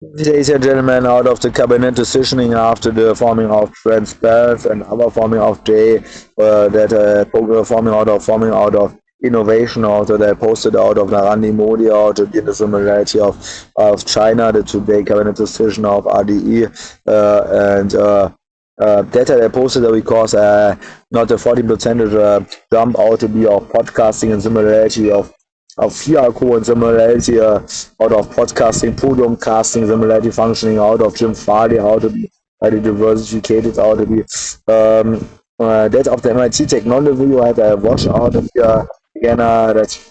Ladies and gentlemen, out of the cabinet decisioning after the forming of transparent and other forming of J, that forming out of innovation, out of that posted out of Narendra Modi, out of the similarity of China, the today cabinet decision of RDE, and data they posted because not a 40% jump out to be of podcasting and similarity of Fiaco and similarity out of podcasting, podium casting, similarity functioning out of Jim Farley, how to be highly diversified, how to be that of the MIT technology you had a watch out of again that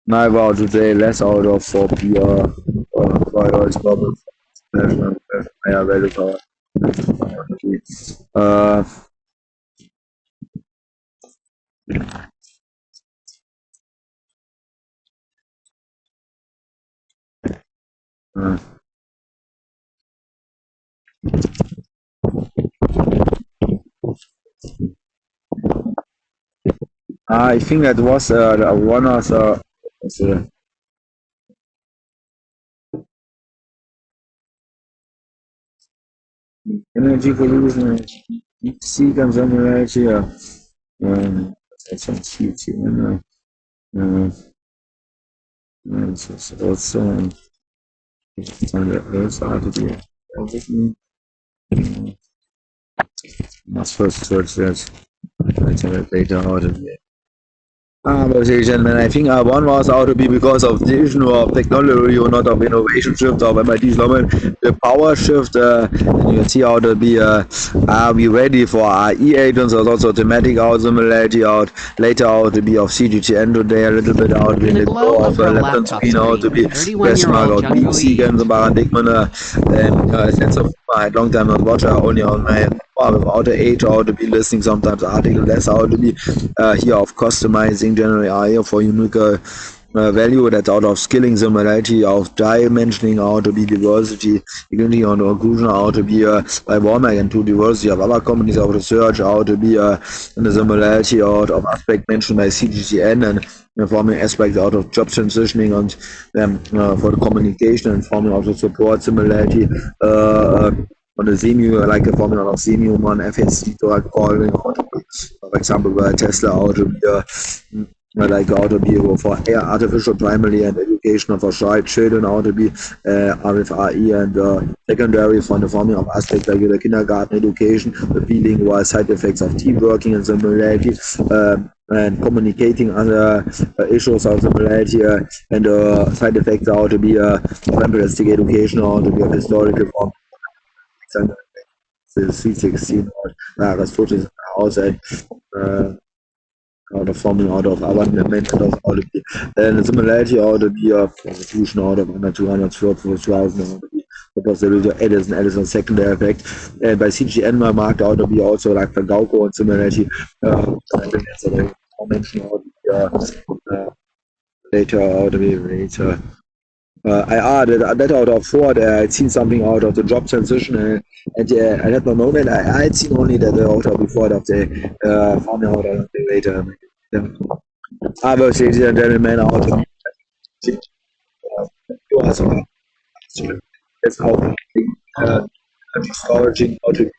now about today less out of for PR priorities bubble national higher value power. Uh, uh, I think that was one of the energy pollution, deep sea contamination. That's some huge, it's also on the earth out of the everything. Must first search that. I tell it later out of the but ladies and gentlemen, I think one was out to be because of the issue of technology or not of innovation shift of MIT's London, the power shift, and you can see how to be are we ready for our agents, there's also thematic out, similarity out, later out to be of CGTN today, a little bit out in the glow of left screen out to be best mark out BC games, the paradigm, and sense of my long time not watcher only on my without the age how to be listening sometimes article less how to be here of customizing general AI for unique value that out of skilling similarity of dimensioning how to be diversity dignity on inclusion how to be by Walmart and to diversity of other companies of research how to be in the similarity out of aspect mentioned by CGTN and forming aspects out of job transitioning and for the communication and forming also support similarity on the semi like a formula of semi-human FSD to calling for example by Tesla auto like auto be for artificial primary and education for children auto be RFRE and secondary from the forming of aspects like the kindergarten education, the feeling or side effects of team working and similarity and communicating other issues of similarity and side effects how to be forensic education or to be a historical form the 316 or Aristoteles outside out of forming out of abandonment of all of the and the similarity out of the constitution out of under 212,000 the possibility of Edison secondary effect and by CGN marked out of the also like the Gauco and similarity mentioned out later out of the later I added that out of Ford. I'd seen something out of the job transition, and I had not known it. I had seen only that out of before of the found out later. But ladies and gentlemen, out of that's how discouraging out of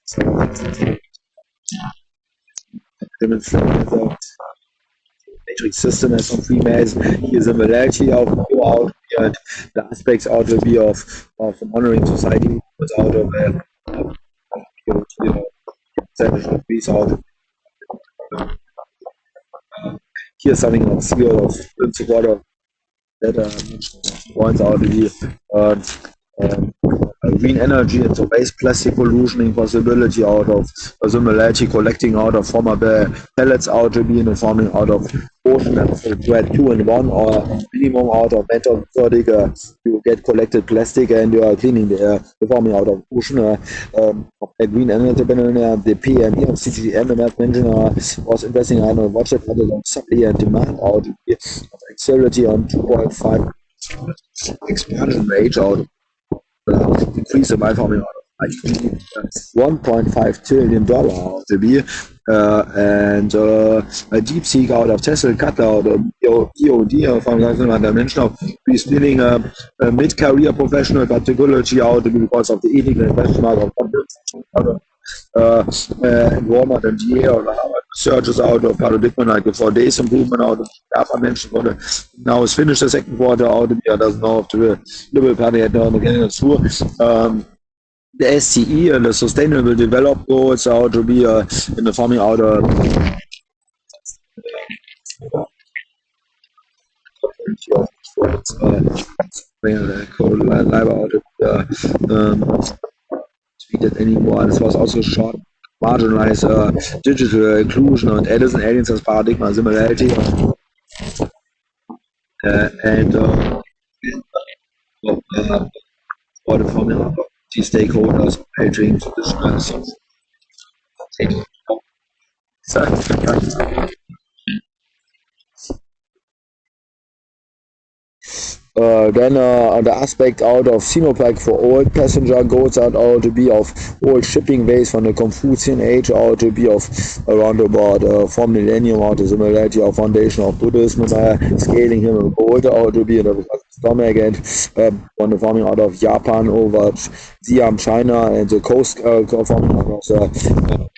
similarity. Demonstrate matrix system as some Freemason. Here similarity of out the aspects out of be of monitoring society without of piece out. Here's something on seal of principle that points out the green energy and so waste plastic pollution possibility out of similarity collecting out of former pellets out to be in the forming out of promotion that's to add 2 in 1 or minimum out of metal product. You get collected plastic and you are cleaning the farming out of ocean. Green energy the PME of CGM mentioned was investing on a budget other than supply and demand out of accelerating on 2.5 expansion rate out increase the by farming out of $1.5 trillion to be and a deep seek out of Tesla cut out of EOD from the dimension of reskilling a mid-career professional particularly out because of the ethical and question mark of Walmart and GA or searches out of paradigm like the 4 days improvement out of I mentioned for the now it's finished the second quarter out of the doesn't know if the Liberal Party had done again through the SCE and the Sustainable Development Goals out to be in the farming out of tweeted anymore. This was also short marginalized digital inclusion and Edison aliens as paradigm similarity and for the formula of the stakeholders entering traditional then the aspect out of Sinopec for old passenger goods out to be of old shipping ways from the Confucian age out to be of around about 4 millennium out of similarity of foundation of Buddhism scaling him and gold out to be in the stomach and on the farming out of Japan over Siam, China and the coast farming out of the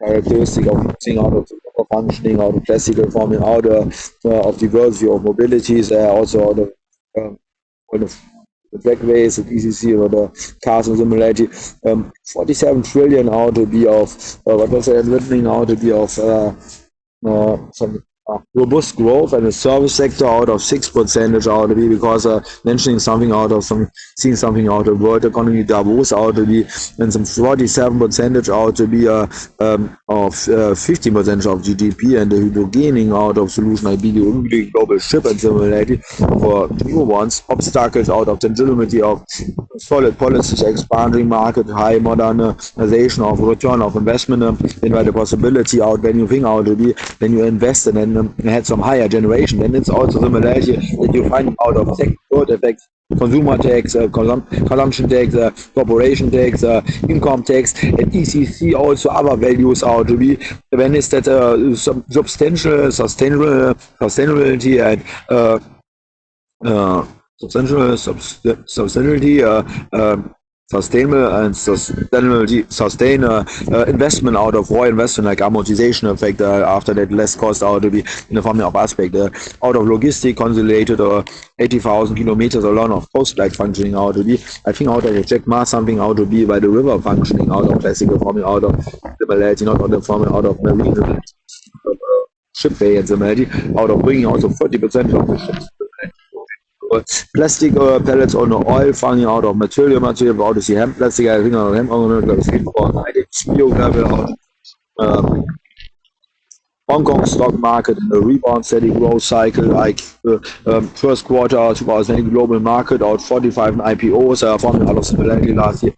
characteristic of using out of functioning out of classical forming out of diversity of mobilities also out of the trackways and ECC or the cars and similarity 47 trillion out to be of what was it written out to be of some robust growth and the service sector out of 6% out to be because mentioning something out of seeing something out of world economy Davos out to be and some 47% out to be of 15% of GDP and the hydrogening out of solution I be the global ship and similarity for new ones obstacles out of tangibility of solid policies expanding market high modernization of return of investment and by the possibility out when you think out to be when you invest and then had some higher generation and it's also similarity that you find out of tech good effects consumer tax, consumption tax, corporation tax, income tax, and ECC also other values are to be when is that substantial sustainability and sustainability sustainable and sustain investment out of raw investment like amortization effect after that less cost out to be in the farming of aspect out of logistic consolidated 80,000 kilometers alone of coast like functioning out to be I think out of the check mass something out to be by the river functioning out of classical farming out of similarity not on the farming out of marine ship bay and similarity out of bringing also 40% of the ships plastic pellets on the oil finding out of material out of the hemp plastic I think on hemp level out Hong Kong stock market in the rebound steady growth cycle like first quarter 2008 global market out 45 IPOs forming out of similarity last year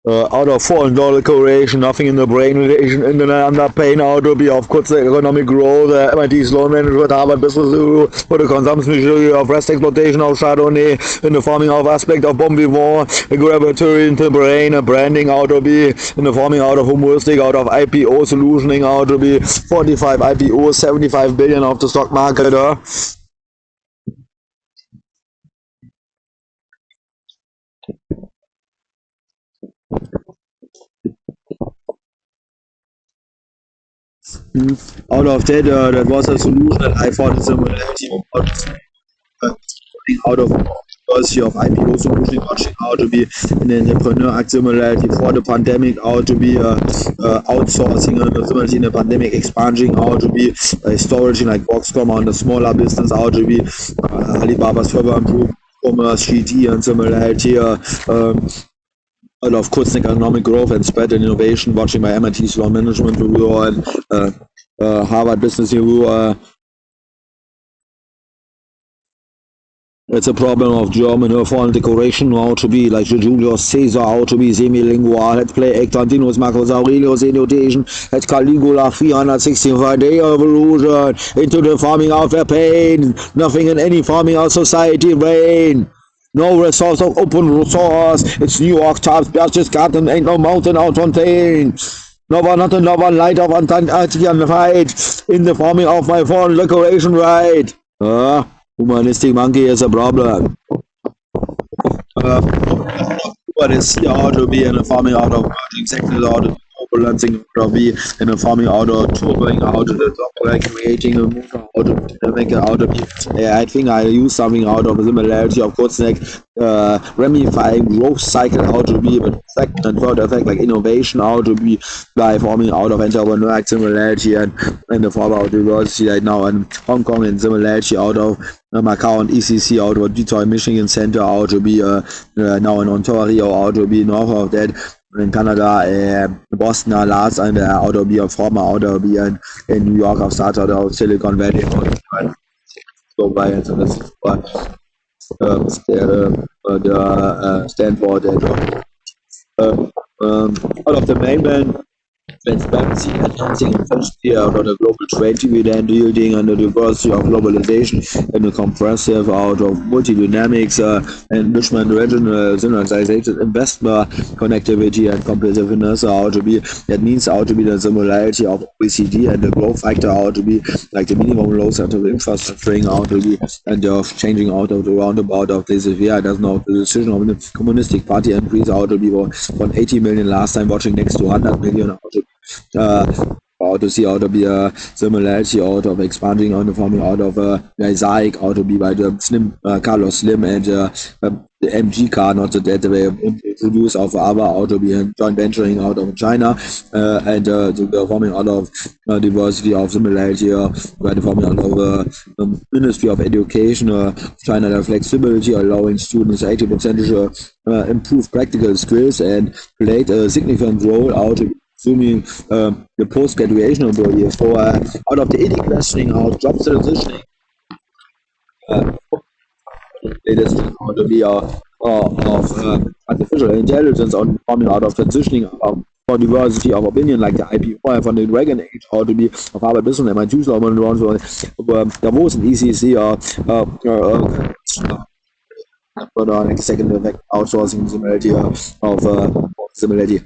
out of foreign dollar correlation, nothing in the brain relation, in the underpaying out to be of course the economic growth, MIT's loan management, Harvard Business Review, for the consumption of rest exploitation of Chardonnay, in the farming of aspect of Bon Vivant, a gravitary into brain, a branding out to be, in the farming out of humoristic, out of IPO solutioning out to be, 45 IPOs, 75 billion of the stock market. Out of that, that was a solution that I thought is similarity out of diversity of IPO solution watching how to be an entrepreneur act similarity for the pandemic, how to be outsourcing similarity in the pandemic, expanding how to be storage like Boxcom on the smaller business, how to be Alibaba's further improved commerce, GT and similarity out of course economic growth and spread and innovation, watching by MIT's Law Management Review and Harvard Business Review. It's a problem of German foreign decoration, how to be like the Julius Caesar, how to be semi-lingual, let's play Constantinus Marcus Aurelius invitation, at Caligula 365 day evolution, into the farming out their pain, nothing in any farming out society reign. No resource of open resource, it's New York Times, Berchtesgaden, ain't no mountain out Fontaine. No one, not another light of Antarctican fight in the farming of my foreign decoration right. Humanistic monkey is a problem. What is here ought to be in a farming out of merging sectors, out of balancing ought to be in a farming out of turboing out of the top, like creating a motor out of make it out of I think I use something out of a similarity of course like ramifying growth cycle out to be, but second and third effect like innovation out to be by forming out of entrepreneur similarity and the form of diversity right now in Hong Kong and similarity out of Macau and ECC out of Detroit, Michigan Center out to be now in Ontario out to be north of that in Canada, Boston last and out of be a former out of be in New York of start out of Silicon Valley so by and so that's the Stanford out of the mainland transparency, enhancing efficiency out of the global trade dividend yielding and the diversity of globalization and the compressive out of multi-dynamics enrichment, regional synergization, investment, connectivity and competitiveness out to be, that means out to be the similarity of OECD and the growth factor out to be like the minimum low center of infrastructuring out to be and of changing out of the roundabout of this year does not the decision of the Communistic Party increase out to be from 80 million last time watching next to 100 million out to out to see out of be a similarity out of expanding on the farming out of Isaac out to be by the Slim Carlos Slim and the MG car, not the that they introduced of other out to be joint venturing out of China and the forming out of diversity of similarity by the forming out of Ministry of Education China the flexibility allowing students 80% improve practical skills and played a significant role out of assuming the post-graduation employees. So out of the ED questioning, out job transitioning, it is going to be of artificial intelligence on coming out of transitioning for diversity of opinion, like the IPO from the Dragon Age, how to be of Harvard Business and MIT so there was an ECC like second effect outsourcing similarity of similarity.